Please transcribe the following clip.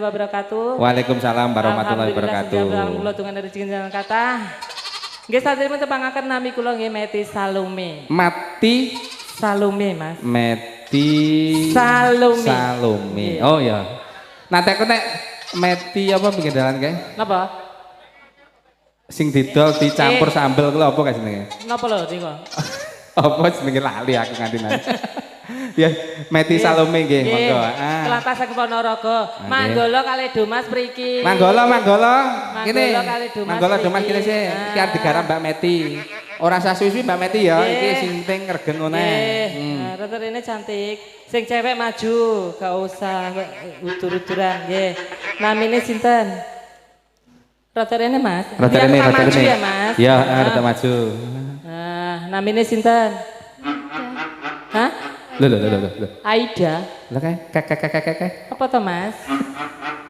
wabarakatuh. Waalaikumsalam warahmatullahi wabarakatuh. Alhamdulillah kula dengan rezeki jalan kata. Nggih saderipun tepangaken nami kula nggih Meti Salome. Mati Salome, Mas. Meti Salome. Salome. Oh ya. Nanti aku nek Meti apa pinggir dalan kae? Napa? Sing didol dicampur sambel kuwi apa kae jenenge? Napa lho niku? Apa jenenge lali aku nganti nang. Ya, Meti Salome nggih, monggo. Kelantas saking Ponorogo. Manggala kalih Domas mriki. Manggala. Kene. Manggala Domas kene sih. Iki arep digarap Mbak Meti. Ora usah suwi Mbak Meti ya, iki sing penting regeng ngene. Nah, rata rene cantik. Sing cewek maju, gak usah utur-uturan nggih. Namine sinten? Rata rene Mas. Rata rene. Ya Mas. Ya, rata maju. Nah, namine sinten? Hah? Lho. Aida. Lah kae. Apa to Mas?